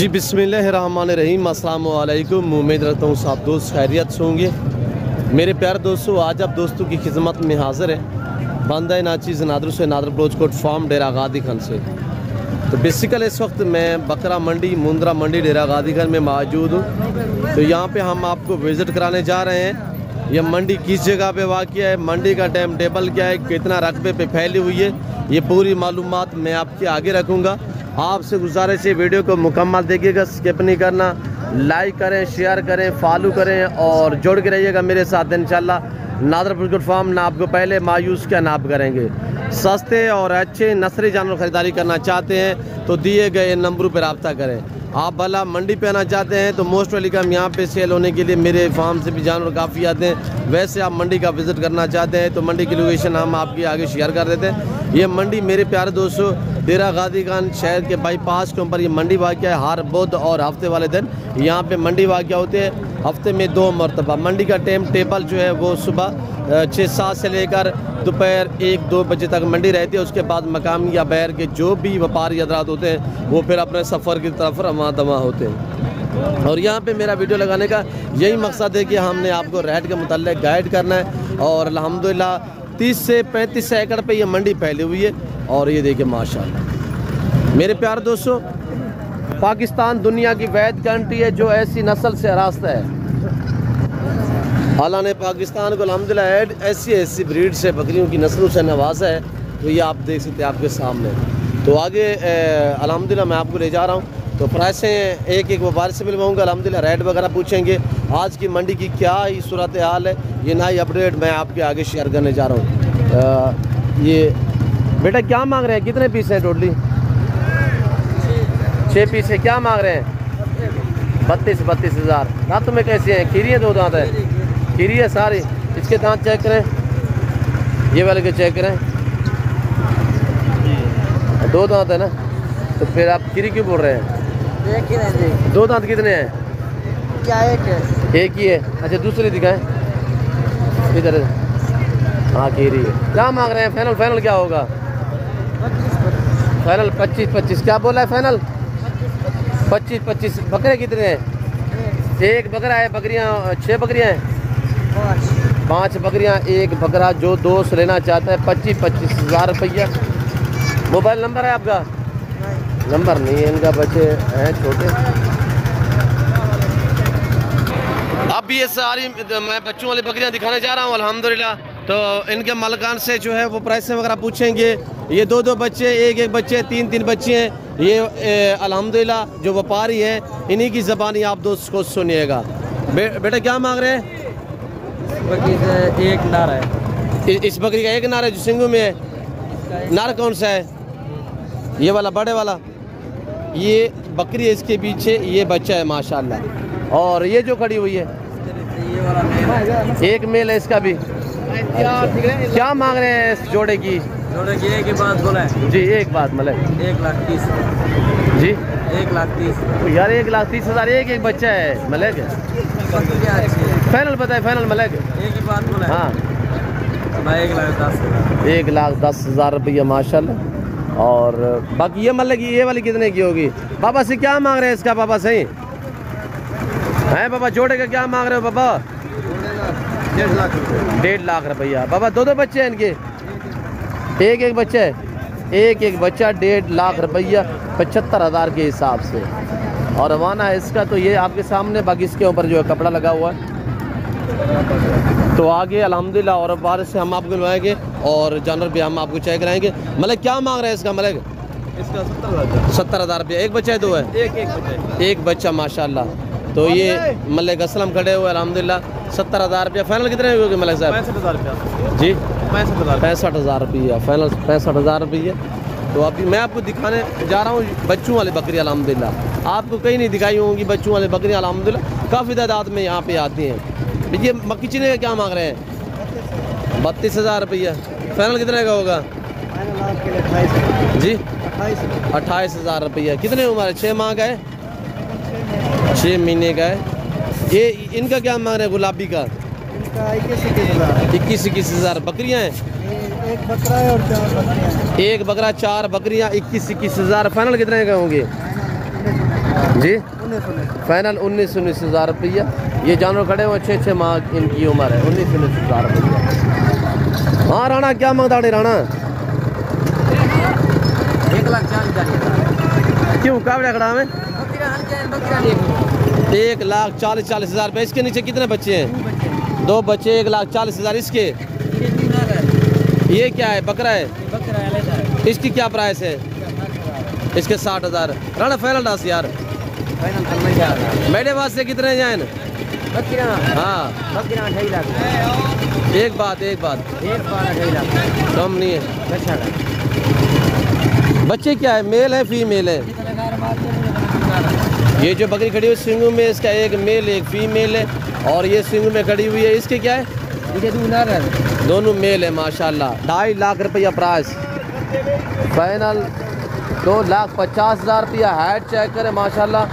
जी बिस्मिल्लाहिर्रहमानिर्रहीम, अस्सलाम वालेकुम। उम्मीद रखता हूँ सब दोस्त खैरियत से होंगे। मेरे प्यारे दोस्तों, आज आप दोस्तों की खिदमत में हाज़िर है बंदा नाचीज़ नादर से नादर ब्लोचकोट फार्म डेरा गादी खान से। तो बेसिकल इस वक्त मैं बकरा मंडी मुंद्रा मंडी डेरा गादी खान में मौजूद हूँ। तो यहाँ पे हम आपको विज़िट कराने जा रहे हैं। यह मंडी किस जगह पे वाक़या है, मंडी का टाइम टेबल क्या है, कितना रकबे पे फैली हुई है, ये पूरी मालूमात मैं आपके आगे रखूँगा। आपसे गुजारिश है वीडियो को मुकम्मल देखिएगा, स्किप नहीं करना। लाइक करें, शेयर करें, फॉलो करें और जुड़ के रहिएगा मेरे साथ। इंशाल्लाह नादर ब्लोचकोट फार्म ना आपको पहले मायूस क्या नाप करेंगे। सस्ते और अच्छे नस्ली जानवर ख़रीदारी करना चाहते हैं तो दिए गए नंबरों पर रब्ता करें। आप भला मंडी पे आना चाहते हैं तो मोस्ट वेलकम। यहाँ पे सेल होने के लिए मेरे फार्म से भी जानवर काफ़ी आते हैं। वैसे आप मंडी का विज़िट करना चाहते हैं तो मंडी की लोकेशन हम आपके आगे शेयर कर देते हैं। ये मंडी मेरे प्यारे दोस्तों डेरा गादी खान शहर के बाईपास के ऊपर ये मंडी वाक़या है। हर बुध और हफ्ते वाले दिन यहाँ पे मंडी वाक़या होते हैं। हफ्ते में 2 मरतबा। मंडी का टाइम टेबल जो है वो सुबह 6-7 से लेकर दोपहर 1-2 बजे तक मंडी रहती है। उसके बाद मकामी या बैर के जो भी व्यापारी हज़रात होते हैं वो फिर अपने सफ़र की तरफ रवा दवा होते हैं। और यहाँ पे मेरा वीडियो लगाने का यही मकसद है कि हमने आपको रेट के मुताल्लिक़ गाइड करना है। और अल्हम्दुलिल्लाह 30 से 35 एकड़ पे ये मंडी फैली हुई है। और ये देखिए माशाल्लाह मेरे प्यारे दोस्तों, पाकिस्तान दुनिया की वैद कंट्री है जो ऐसी नस्ल से आरास्ता है। अल्लाह ने पाकिस्तान को अल्हम्दुलिल्लाह ऐसी ब्रीड से बकरियों की नस्लों से नवाजा है। तो ये आप देख सकते हैं आपके सामने। तो आगे अल्हम्दुलिल्लाह मैं आपको ले जा रहा हूँ। तो प्राइसें एक व्यापारी से मिलवाऊँगा, अल्हम्दुलिल्लाह रेट वगैरह पूछेंगे। आज की मंडी की क्या ही सूरत हाल है, ये नई अपडेट मैं आपके आगे शेयर करने जा रहा हूँ। ये बेटा क्या मांग रहे हैं, कितने पीस हैं टोटली? 6 पीस है। क्या मांग रहे हैं? 32 हज़ार। दांतों में कैसे हैं? खीरी है? 2 दांत है? खीरी है सारी। इसके दांत चेक करें, ये वाले के चेक करें। 2 दांत है ना, तो फिर आप खीरी क्यों बोल रहे हैं? एक ही नहीं। 2 दांत कितने हैं? क्या एक है? एक ही है। अच्छा दूसरी दिखाएं इधर। हाँ खीरी है। क्या मांग रहे हैं? फाइनल क्या होगा? फाइनल 25। क्या बोला है फाइनल? 25। बकरे कितने हैं? एक बकरा है। बकरियाँ 6 बकरियाँ हैं? 5 बकरियाँ, एक बकरा। जो दोस्त लेना चाहता है 25 हज़ार रुपया। मोबाइल नंबर है आपका? नंबर नहीं है इनका, बच्चे हैं छोटे। अब ये सारी मैं बच्चों वाली बकरियाँ दिखाने जा रहा हूँ अल्हम्दुलिल्लाह। तो इनके मालिकान से जो है वो प्राइस वगैरह पूछेंगे। ये 2 बच्चे, एक बच्चे, 3 बच्चे हैं। ये अल्हम्दुलिल्लाह जो व्यापारी हैं इन्हीं की ज़बानी आप दोस्त को सुनिएगा। बेटा क्या मांग रहे हैं? बकरी से एक नार है। इस बकरी का एक नार है जो सिंगू में है। नार कौन सा है? ये वाला बड़े वाला। ये बकरी है, इसके पीछे ये बच्चा है माशाल्लाह। और ये जो खड़ी हुई है ये वाला मेल है। एक मेल है इसका भी। अच्छा। क्या मांग रहे हैं इस जोड़े की? जोड़े की एक ही बात बोला है जी, एक बात मतलब 1,30,000 जी। 1,30,000 यार 1,30,000 हज़ार एक बच्चा है मलक। फाइनल बताए, फाइनल मलक। एक ही बात बोला है। हाँ 1,10,000। 1,10,000 रुपया माशाल्लाह। और बाकी ये मतलब ये वाली कितने की होगी? बाबा से क्या मांग रहे हैं इसका? बाबा सही है बाबा? जोड़े का क्या मांग रहे हो बाबा? 1.5 लाख रुपया। बाबा 2 बच्चे हैं इनके? एक बच्चा है। एक बच्चा 1.5 लाख रुपया 75 हज़ार के हिसाब से। और रवाना है इसका। तो ये आपके सामने, बाकी इसके ऊपर जो है कपड़ा लगा हुआ है। तो आगे अल्हम्दुलिल्लाह और बारिश से हम आपको मिलवाएंगे और जानवर भी हम आपको चेक कराएंगे। मतलब क्या मांग रहे हैं इसका मलक? इसका 70 हज़ार रुपया। एक बच्चा है? 2 है? एक बच्चा माशाल्लाह। तो ये मलिक असलम खड़े हुए अल्हम्दुलिल्लाह। 70 हज़ार रुपया। फाइनल कितने होगी मलिक साहब? 65,000 रुपया जी। 65,000 हज़ार रुपया फाइनल। 65 हज़ार रुपये। तो अभी मैं आपको दिखाने जा रहा हूँ बच्चों वाली बकरी अल्हम्दुलिल्लाह। आपको कहीं नहीं दिखाई होंगी बच्चों वाली बकरी अल्हम्दुलिल्लाह। काफ़ी तादाद में यहाँ पे आती हैं। ये मक्की चीनी का क्या मांग रहे हैं? 32 हज़ार रुपया। फाइनल कितने का होगा जी? 28 हज़ार रुपया। कितने उम्र है? 6 माह का है? 6 महीने का है। ये इनका क्या मांग रहे हैं गुलाबी का? 21 हज़ार। बकरियाँ हैं? एक बकरा है और 4 बकरियाँ। एक बकरा 4 बकरियाँ 21 हज़ार। फाइनल कितने का होंगे? जी 19 फाइनल 19 हज़ार रुपया। ये जानवर खड़े हुए 6 माह इनकी उम्र है। 19 हज़ार रुपया। हाँ राणा क्या मांगता है राणा? 1,40,000 क्यों काबड़ा खड़ा में? 1,40,000 रुपये। इसके नीचे कितने बच्चे हैं? 2 बच्चे 1,40,000। इसके ये क्या है? बकरा है। इसकी क्या प्राइस है? इसके 60,000। राणा फाइनल डास यार। मेरे पास से कितने जाए? हाँ एक बात कम नहीं है। बच्चे क्या है? मेल है फीमेल है? ये जो बकरी खड़ी हुई सिंगू में इसका एक मेल एक फीमेल है, और ये सिंगू में खड़ी हुई है इसके क्या है? दोनों मेल है माशाल्लाह। 2.5 लाख रुपया प्राइस। फाइनल 2,50,000 रुपया। हाइट चेक करें माशाल्लाह।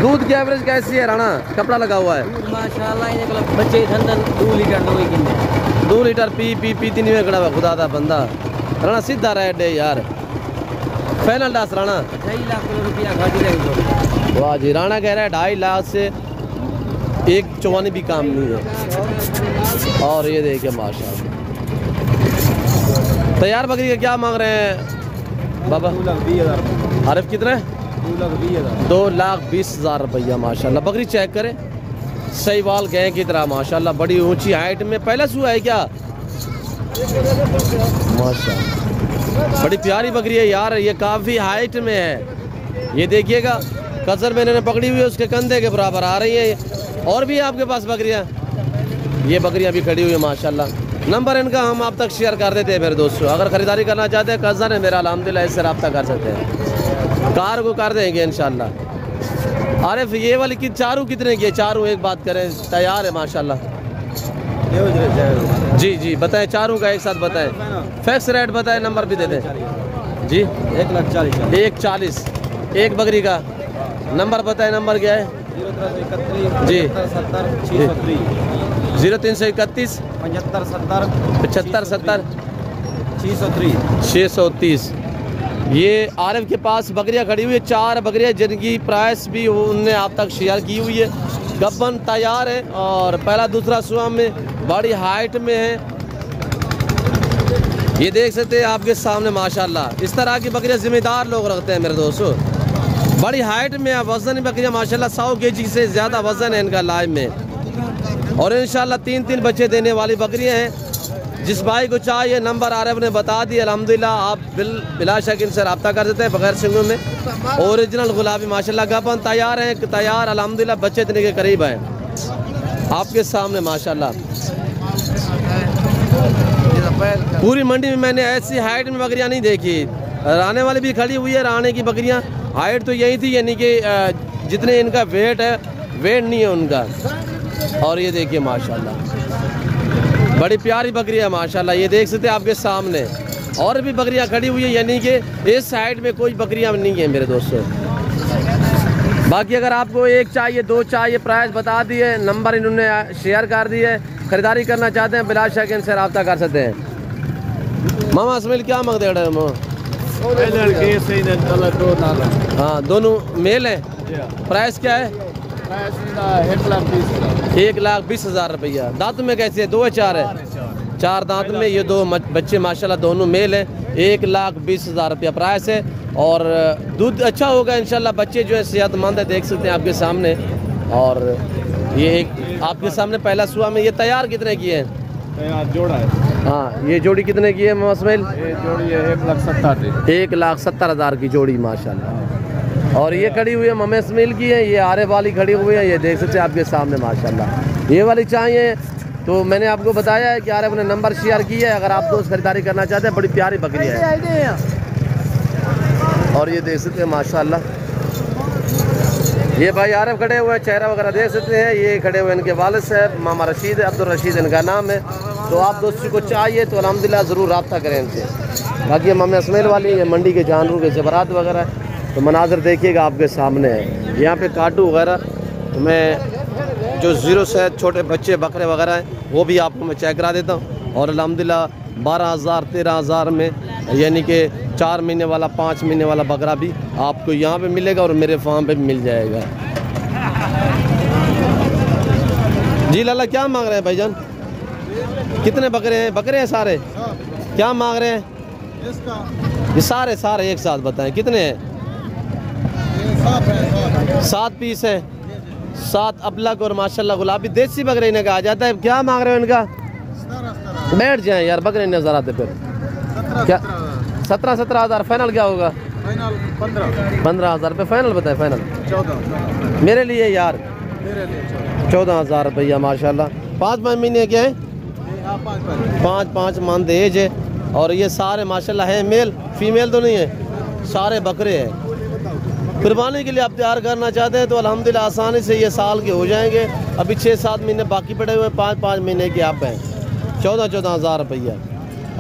दूध की एवरेज कैसी है राणा? कपड़ा लगा हुआ है माशाल्लाह। बच्चे 2 लीटर 2 लीटर पी तीन में खड़ा हुआ। खुदा दा बंदा राणा सीधा रेड है यार। फाइनल डास राणा 2.5 लाख रुपया घाटी रहेगी। वाह जी। राणा कह रहा है 2.5 लाख से 1.54 भी काम नहीं है। और ये देखिए माशाल्लाह तैयार बकरी का क्या मांग रहे हैं बाबा? 2,20,000। आरिफ कितने? 2,20,000। 2,20,000 रुपया माशाल्लाह। बकरी चेक करें सही वाल गए की तरह माशाल्लाह। बड़ी ऊंची हाइट में पहला सुआ है क्या? माशाल्लाह बड़ी प्यारी बकरी है यार। ये काफ़ी हाइट में है। ये देखिएगा कजर में इन्होंने पकड़ी हुई है उसके कंधे के बराबर आ रही है। और भी आपके पास बकरियाँ? ये बकरियाँ भी खड़ी हुई है माशाल्लाह। नंबर इनका हम आप तक शेयर कर देते हैं मेरे दोस्तों। अगर ख़रीदारी करना चाहते हैं कज़न है मेरा अल्हम्दुलिल्लाह, इससे रब्ता कर सकते हैं। कार को कर देंगे इंशाल्लाह। आरिफ ये वाली की चारू कितने की है? चारू एक बात करें तैयार है माशाल्लाह। जी बताएं चारों का एक साथ बताएं। फैक्स रेट बताएं, नंबर भी दे दें जी। 1,40,000। 1,40,000 एक बकरी का। नंबर बताएं। नंबर क्या है? 0331 जी 75 0331 75 70 630। ये आरिफ के पास बकरियां खड़ी हुई है 4 बकरियां जिनकी प्राइस भी उनने आप तक शेयर की हुई है। गब्बन तैयार है और पहला दूसरा सुआ में बड़ी हाइट में है। ये देख सकते हैं आपके सामने माशाल्लाह। इस तरह की बकरियां जिम्मेदार लोग रखते हैं मेरे दोस्तों। बड़ी हाइट में है। वजन बकरियां माशाल्लाह 100 kg से ज़्यादा वजन है इनका लाइव में। और इंशाल्लाह 3 बच्चे देने वाली बकरियां हैं। जिस भाई को चाहिए नंबर आरिफ ने बता दिया अल्हम्दुलिल्लाह। आप बिला शक इनसे रब्ता कर देते हैं बगैर सिंगों में। ओरिजिनल गुलाबी माशाल्लाह गबन तैयार है तैयार अल्हम्दुलिल्लाह। बच्चे देने के करीब हैं आपके सामने माशाल्लाह। पूरी मंडी में मैंने ऐसी हाइट में बकरियां नहीं देखी। राने वाली भी खड़ी हुई है। राने की बकरियां हाइट तो यही थी यानी कि जितने इनका वेट है वेट नहीं है उनका। और ये देखिए माशाल्लाह बड़ी प्यारी बकरी है माशाल्लाह। ये देख सकते हैं आपके सामने। और भी बकरियां खड़ी हुई है यानी कि इस साइड में कोई बकरियां नहीं है मेरे दोस्तों। बाकी अगर आपको एक चाहिए 2 चाहिए प्राइस बता दिए, नंबर इन्होंने शेयर कर दिए। ख़रीदारी करना चाहते हैं बिला शक इनसे रब्ता कर सकते हैं। मामा इसमें क्या मांगते हैं? हाँ दोनों मेल हैं। प्राइस क्या है? 1,20,000 रुपया। दांत में कैसे है? 2 है 4 है? 4 दांत में। ये 2 बच्चे माशाल्लाह दोनों मेल हैं। 1,20,000 रुपया प्राइस है। और दूध अच्छा होगा इंशाल्लाह। बच्चे जो है सेहतमंद है देख सकते हैं आपके सामने। और ये एक आपके सामने पहला सुआ में। ये तैयार कितने की है? जोड़ा है। हाँ ये जोड़ी कितने की है मोहम्मद? ये जोड़ी है 1,70,000। 1,70,000 की जोड़ी माशाल्लाह। और ये खड़ी हुई है मम्मी इस्माइल की है। ये आरे वाली खड़ी हुई है। ये देख सकते हैं आपके सामने माशाल्लाह। ये वाली चाहिए तो मैंने आपको बताया है कि आरे ने नंबर शेयर किया है। अगर आप दोस्त खरीदारी करना चाहते हैं बड़ी प्यारी बकरी है। और ये देख सकते हैं माशाल्लाह। ये भाई आरिफ खड़े हुए हैं। चेहरा वगैरह देख सकते हैं। ये खड़े हुए इनके वालिद साहब मामा रशीद है, अब्दुल रशीद इनका नाम है। तो आप दोस्तों को चाहिए तो अल्हम्दुलिल्लाह ज़रूर रब्ता करें इनसे। बाकी ये मम्मी इस्माइल वाली ये मंडी के जानवरों के ज़ेवरात वगैरह तो मनाजर देखिएगा आपके सामने है। यहाँ पे काटू वगैरह तो मैं जो 0 से छोटे बच्चे बकरे वगैरह हैं वो भी आपको मैं चेक करा देता हूँ। और अल्हम्दुलिल्लाह 12,000 13,000 में यानी कि 4 महीने वाला 5 महीने वाला बकरा भी आपको यहाँ पे मिलेगा और मेरे फार्म पे भी मिल जाएगा। जी लाला क्या मांग रहे हैं भाईजान? कितने बकरे हैं? बकरे हैं सारे? क्या मांग रहे हैं? ये सारे सारे एक साथ बताएं कितने हैं? 7 पीस है। 7 अबलग और माशाल्लाह गुलाबी देसी बकरे इन्हें कहा जाता है। क्या मांग रहे हो इनका? बैठ जाएं यार, बकरे नजर आते फिर। क्या 17 हज़ार फाइनल क्या होगा? 15 हज़ार रुपये फाइनल बताए। फाइनल 14 मेरे लिए यार, मेरे लिए 14 हज़ार रुपया माशाल्लाह। 5 महीने के हैं, 5 मंथ एज है और ये सारे माशाल्लाह हैं मेल फीमेल तो नहीं है, सारे बकरे हैं। कुर्बानी के लिए आप तैयार करना चाहते हैं तो अल्हम्दुलिल्लाह आसानी से ये साल के हो जाएंगे। अभी 6-7 महीने बाकी पड़े हुए, 5 महीने के आप हैं। 14 हज़ार रुपया।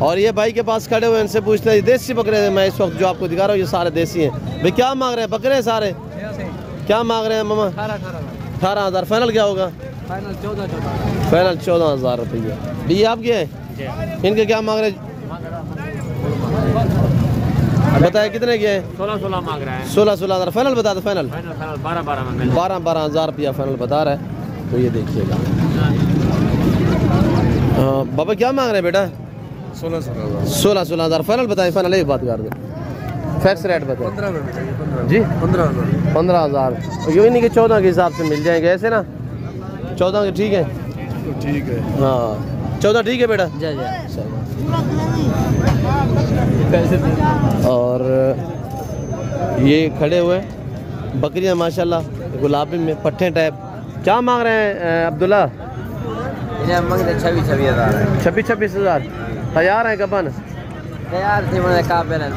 और ये भाई के पास खड़े हुए इनसे पूछते हैं, देसी बकरे हैं मैं इस वक्त जो आपको दिखा रहा हूँ, ये सारे देसी हैं। भाई क्या मांग रहे हैं? बकरे हैं सारे? क्या मांग रहे हैं मामा? 18 हज़ार। फाइनल क्या होगा? फाइनल 14 फाइनल 14 हज़ार रुपया। ये आपके हैं? इनके क्या मांग रहे हैं? बताए कितने के हैं? 16 मांग रहा है। 16 हज़ार। फाइनल बता दो। फाइनल 12 हज़ार रुपया फाइनल बता रहा है। तो ये देखिएगा। बाबा क्या मांग रहे हैं बेटा? 16 हज़ार। फाइनल बताए। फाइनल एक बात कर दो, फैक्स रेट बताए। 15 जी 15 15 हज़ार। यूँ नहीं कि 14 के हिसाब से मिल जाएंगे ऐसे ना? 14 के ठीक है? ठीक है। हाँ 14 ठीक है बेटा। और ये खड़े हुए बकरियां माशाल्लाह गुलाबी में पट्टे टाइप। क्या मांग रहे हैं अब्दुल्ला? 26 हज़ार। 26 हज़ार। तैयार हैं कपन? तैयार थी मुझे काबिल है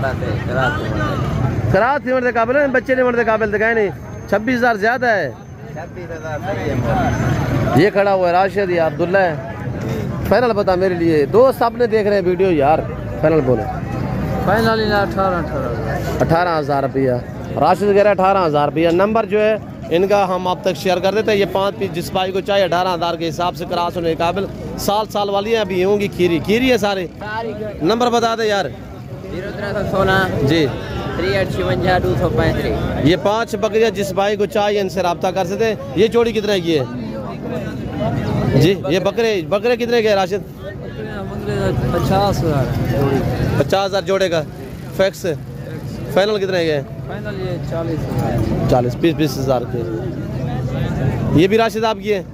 खराब थी मर्द काबिल है, बच्चे ने मर्द काबिल दिखाए नहीं। 26 हज़ार ज़्यादा है। 26,000 ये खड़ा हुआ है राशिद या अब्दुल्ला है। फाइनल बता मेरे लिए। दोस्त अपने देख रहे हैं वीडियो यार, फाइनल बोलो। फाइनल 18 हज़ार रुपया। राशिद कह रहा है 18 हज़ार रुपया। नंबर जो है इनका हम आप तक शेयर कर देते हैं। ये 5 पीस जिस भाई को चाहिए 18 हज़ार के हिसाब से क्रॉस होने के काबिल। साल वाली है, अभी होंगी खीरी है सारे। नंबर बता दे यार। 0316 जी 3856 ये 5 बकरियां जिस भाई को चाहिए इनसे रब्ता कर सकते हैं। ये जोड़ी कितने की है जी? ये बकरे कितने के हैं राशिद? 50,000 50 हज़ार जोड़े का फैक्स। फाइनल कितने के हैं? फाइनल ये 40 20 हज़ार के। ये भी राशिद आपकी है?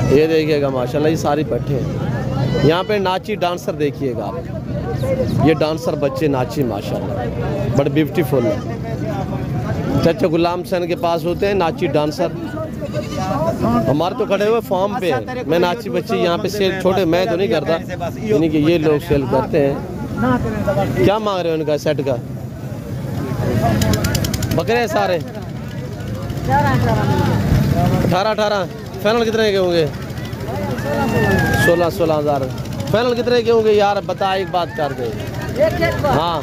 ये देखिएगा माशाल्लाह ये सारी पट्टे हैं। यहाँ पे नाची डांसर देखिएगा आप, ये डांसर बच्चे नाची माशाल्लाह बड़े ब्यूटीफुल है। चाचा गुलाम सैन के पास होते हैं नाची डांसर। हमारे तो खड़े हुए फार्म पे हैं। मैं नाची बच्ची यहाँ पे सेल छोटे मैं तो नहीं करता, यानी कि ये लोग सेल करते हैं। क्या मांग रहे हो इनका सेट का? बकरे हैं सारे 18 फाइनल कितने के होंगे? 16 हज़ार। फाइनल कितने के होंगे यार बता, एक बात कर दे। हाँ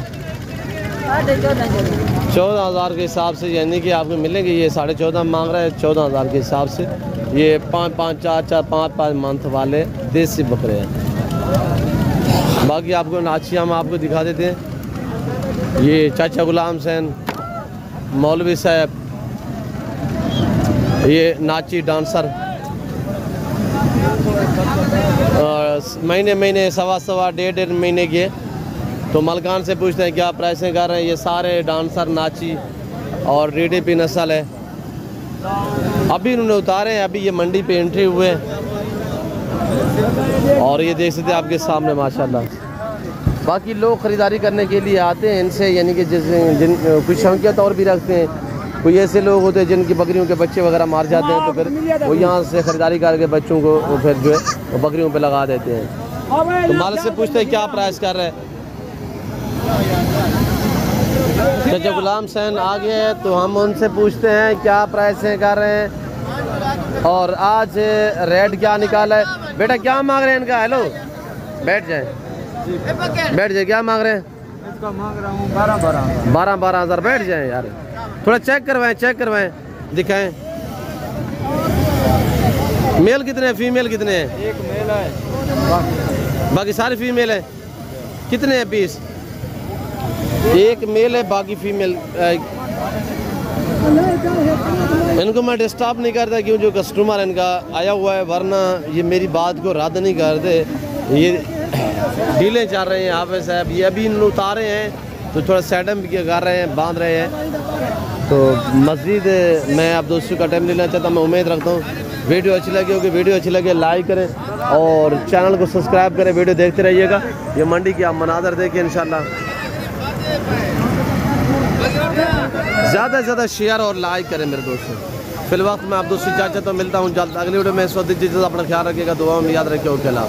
14 हज़ार के हिसाब से यानी कि आपको मिलेंगे। ये 14.5 मांग रहा है 14 हज़ार के हिसाब से। ये 5 4 मंथ वाले देसी बकरे हैं। बाकी आपको नाची हम आपको दिखा देते हैं। ये चाचा गुलाम सैन मौलवी साहब, ये नाची डांसर। महीने 1.25 1.5 महीने के। तो मलकान से पूछते हैं क्या प्राइसें कर रहे हैं। ये सारे डांसर नाची और रीडीपी नस्ल है। अभी इन्होंने उतारे हैं, अभी ये मंडी पे एंट्री हुए हैं। और ये देख सकते हैं आपके सामने माशाल्लाह। बाकी लोग ख़रीदारी करने के लिए आते हैं इनसे, यानी कि जिन कुछ शौकिया तौर भी रखते हैं। कोई ऐसे लोग होते हैं जिनकी बकरियों के बच्चे वगैरह मार जाते हैं, तो फिर वो यहाँ से ख़रीदारी करके बच्चों को वो फिर जो है वो बकरियों पे लगा देते हैं। तो मालिक से पूछते हैं क्या प्राइस कर रहे हैं। चाचा गुलाम सैन आ गए हैं तो हम उनसे पूछते हैं क्या प्राइसें कर रहे हैं और आज रेट क्या निकाला है। बेटा क्या मांग रहे हैं इनका? हेलो बैठ जाए क्या मांग रहे हैं? इसका मांग रहा हूँ 12 हज़ार। बैठ जाए यार, थोड़ा चेक करवाएं दिखाएं। मेल कितने हैं फीमेल कितने हैं? एक मेल है बाकी सारी फीमेल है। कितने हैं पीस? एक मेल है, बाकी फीमेल। इनको मैं डिस्टर्ब नहीं करता क्यों, जो कस्टमर इनका आया हुआ है, वरना ये मेरी बात को रद्द नहीं करते। ये डीलें चल रहे हैं हाफिज़ साहब, ये अभी इन उतारे हैं तो थोड़ा सेटअप भी कर रहे हैं, बांध रहे हैं। तो मज़ीद मैं आप दोस्तों का टाइम लेना चाहता हूँ। मैं उम्मीद रखता हूँ वीडियो अच्छी लगी होगी। वीडियो अच्छी लगे लाइक करें और चैनल को सब्सक्राइब करें, वीडियो देखते रहिएगा। ये मंडी की आप मनाज़र देखिए इंशाल्लाह। ज़्यादा से ज़्यादा शेयर और लाइक करें मेरे दोस्तों। फिलहाल मैं आप दोस्तों चाहता हूँ, मिलता हूँ जल्द अगली वीडियो में। इस वक्त अपना ख्याल रखिएगा, दुआ में याद रखिए। ओके, अल्लाह।